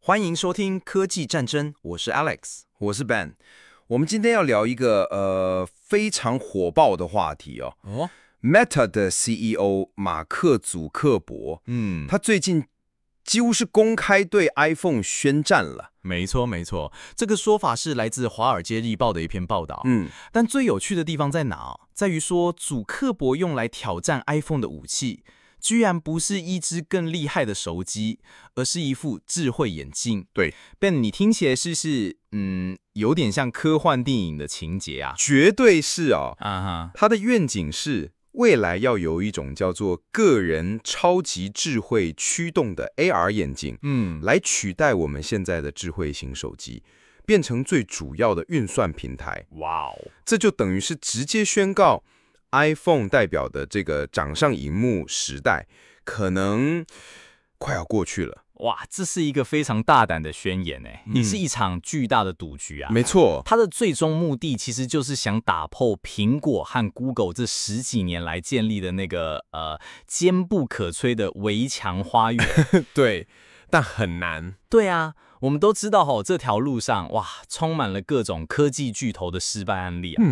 欢迎收听科技战争，我是 Alex，我是 Ben。我们今天要聊一个非常火爆的话题哦。Meta 的 CEO 马克·祖克伯，他最近几乎是公开对 iPhone 宣战了。没错，这个说法是来自《华尔街日报》的一篇报道。但最有趣的地方在哪？在于说，祖克伯用来挑战 iPhone 的武器，居然不是一只更厉害的手机，而是一副智慧眼镜。对 ，Ben， 你听起来是有点像科幻电影的情节啊？绝对是哦。哈，他的愿景是未来要有一种叫做个人超级智慧驱动的 AR 眼镜，来取代我们现在的智慧型手机，变成最主要的运算平台。哇哦，这就等于是直接宣告 iPhone 代表的这个掌上荧幕时代可能快要过去了。哇，这是一个非常大胆的宣言诶，也是一场巨大的赌局啊。没错，它的最终目的其实就是想打破苹果和 Google 这10几年来建立的那个坚不可摧的围墙花园。对，但很难。对啊，我们都知道这条路上充满了各种科技巨头的失败案例啊。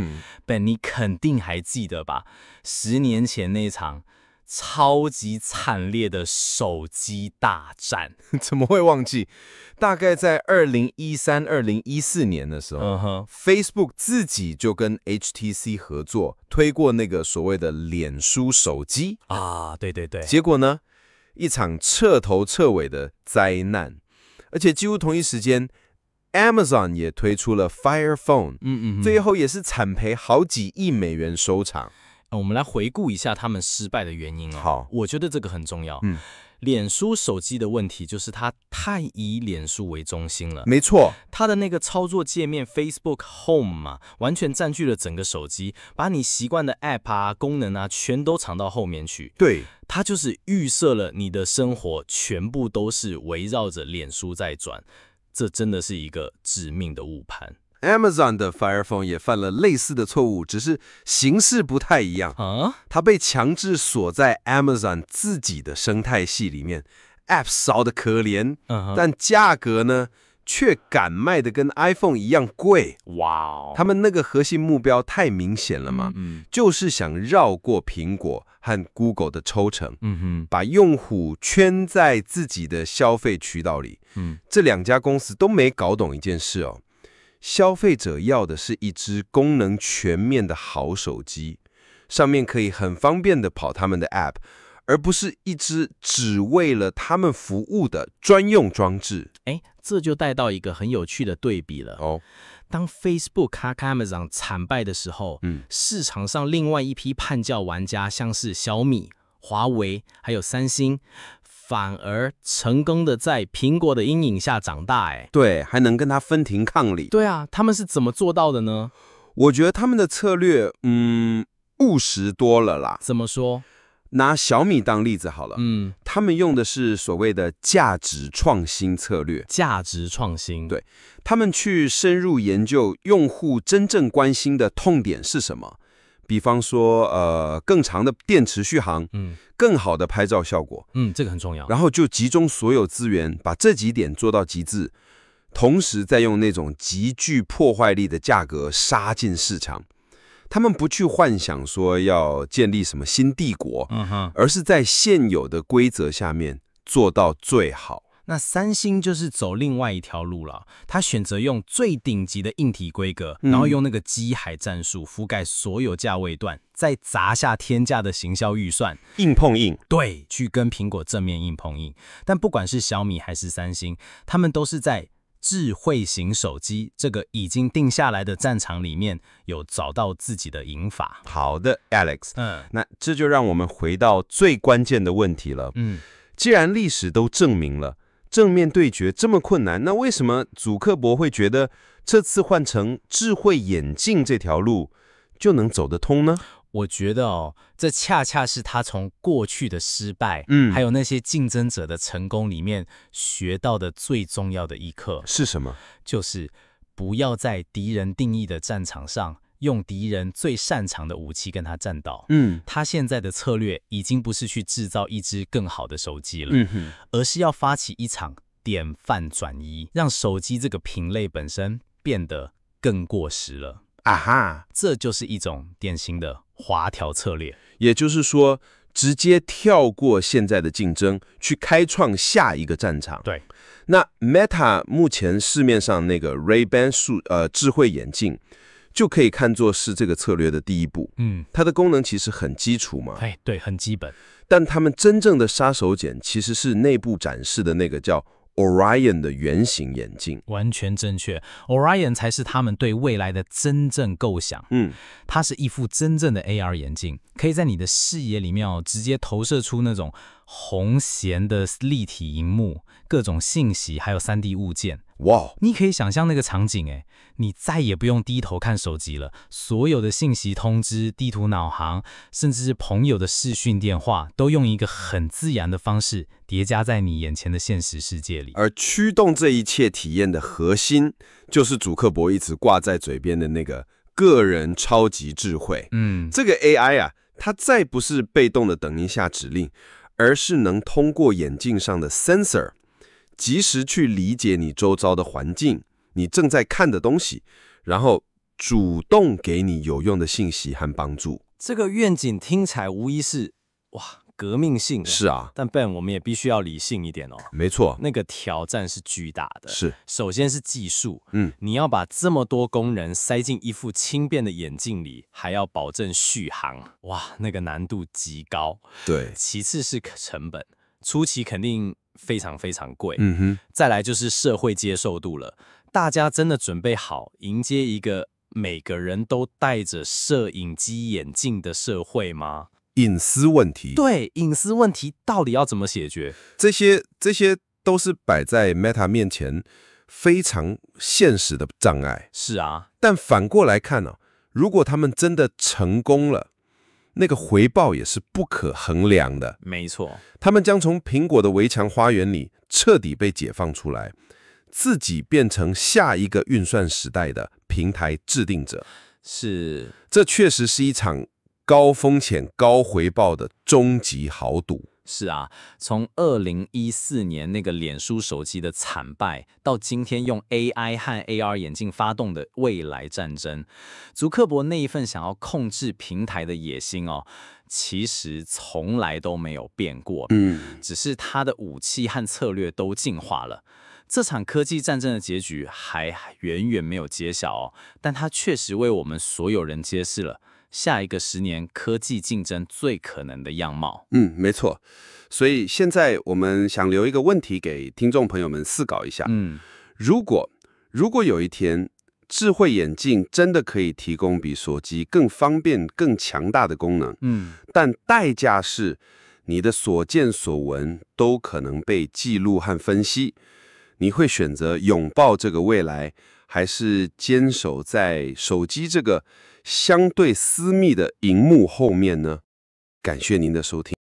本你肯定还记得吧？10年前那场超级惨烈的手机大战。怎么会忘记？大概在2013、2014年的时候，Facebook 自己就跟 HTC 合作推过那个所谓的脸书手机啊，对，结果呢，一场彻头彻尾的灾难，而且几乎同一时间 Amazon 也推出了 Fire Phone，最后也是惨赔好几亿美元收场。我们来回顾一下他们失败的原因哦。好，我觉得这个很重要。脸书手机的问题就是它太以脸书为中心了。没错，它的那个操作界面 Facebook Home 嘛，完全占据了整个手机，把你习惯的 App 啊、功能啊，全都藏到后面去。对，它就是预设了你的生活全部都是围绕着脸书在转，这真的是一个致命的误判。Amazon 的 Fire Phone 也犯了类似的错误，只是形式不太一样。它被强制锁在 Amazon 自己的生态系里面 ，App 少得可怜，但价格呢却敢卖的跟 iPhone 一样贵。哇哦！他们那个核心目标太明显了嘛，就是想绕过苹果和 Google 的抽成，把用户圈在自己的消费渠道里。这两家公司都没搞懂一件事哦。消费者要的是一只功能全面的好手机，上面可以很方便的跑他们的 App， 而不是一只只为了他们服务的专用装置。这就带到一个很有趣的对比了。当 Facebook 和 Amazon 惨败的时候，市场上另外一批叛教玩家，像是小米、华为还有三星，反而成功的在苹果的阴影下长大。对，还能跟他分庭抗礼。对啊，他们是怎么做到的呢？我觉得他们的策略务实多了啦。怎么说？拿小米当例子好了，他们用的是所谓的价值创新策略。价值创新，对，他们去深入研究用户真正关心的痛点是什么，比方说更长的电池续航，更好的拍照效果，这个很重要。然后就集中所有资源，把这几点做到极致，同时再用那种极具破坏力的价格杀进市场。他们不去幻想说要建立什么新帝国，而是在现有的规则下面做到最好。那三星就是走另外一条路了，他选择用最顶级的硬体规格，然后用那个机海战术覆盖所有价位段，再砸下天价的行销预算，硬碰硬。对，去跟苹果正面硬碰硬。但不管是小米还是三星，他们都是在智慧型手机这个已经定下来的战场里面有找到自己的赢法。好的 ，Alex，那这就让我们回到最关键的问题了。既然历史都证明了正面对决这么困难，那为什么祖克伯会觉得这次换成智慧眼镜这条路就能走得通呢？我觉得这恰恰是他从过去的失败，还有那些竞争者的成功里面学到的最重要的一课。是什么？就是不要在敌人定义的战场上用敌人最擅长的武器跟他战斗。他现在的策略已经不是去制造一只更好的手机了，而是要发起一场典范转移，让手机这个品类本身变得更过时了。啊哈，这就是一种典型的滑条策略。也就是说，直接跳过现在的竞争，去开创下一个战场。对。那 Meta 目前市面上那个 Ray-Ban 智慧眼镜，就可以看作是这个策略的第一步。它的功能其实很基础嘛。对，很基本。但他们真正的杀手锏其实是内部展示的那个叫 Orion 的圆形眼镜。完全正确 ，Orion 才是他们对未来的真正构想。它是一副真正的 AR 眼镜，可以在你的视野里面直接投射出那种红弦的立体萤幕，各种信息，还有3D 物件。哇！你可以想象那个场景，你再也不用低头看手机了，所有的信息通知、地图导航，甚至是朋友的视讯电话，都用一个很自然的方式叠加在你眼前的现实世界里。而驱动这一切体验的核心，就是祖克伯一直挂在嘴边的那个个人超级智慧。这个 AI 啊，它再不是被动的等一下指令，而是能通过眼镜上的 sensor，及时去理解你周遭的环境，你正在看的东西，然后主动给你有用的信息和帮助。这个愿景听起来无疑是革命性的。是啊，但 Ben 我们也必须要理性一点哦。没错，那个挑战是巨大的。是，首先是技术，你要把这么多功能塞进一副轻便的眼镜里，还要保证续航，那个难度极高。对，其次是成本，初期肯定非常非常贵。再来就是社会接受度了，大家真的准备好迎接一个每个人都戴着摄影机眼镜的社会吗？隐私问题，对，隐私问题到底要怎么解决？这些都是摆在 Meta 面前非常现实的障碍。是啊，但反过来看如果他们真的成功了，那个回报也是不可衡量的。没错，他们将从苹果的围墙花园里彻底被解放出来，自己变成下一个运算时代的平台制定者。是，这确实是一场高风险高回报的终极豪赌。是啊，从2014年那个脸书手机的惨败，到今天用 AI 和 AR 眼镜发动的未来战争，祖克伯那一份想要控制平台的野心其实从来都没有变过。只是他的武器和策略都进化了。这场科技战争的结局还远远没有揭晓但它确实为我们所有人揭示了下一个10年科技竞争最可能的样貌。没错。所以现在我们想留一个问题给听众朋友们思考一下。如果有一天智慧眼镜真的可以提供比手机更方便、更强大的功能，但代价是你的所见所闻都可能被记录和分析，你会选择拥抱这个未来，还是坚守在手机这个相对私密的荧幕后面呢？感谢您的收听。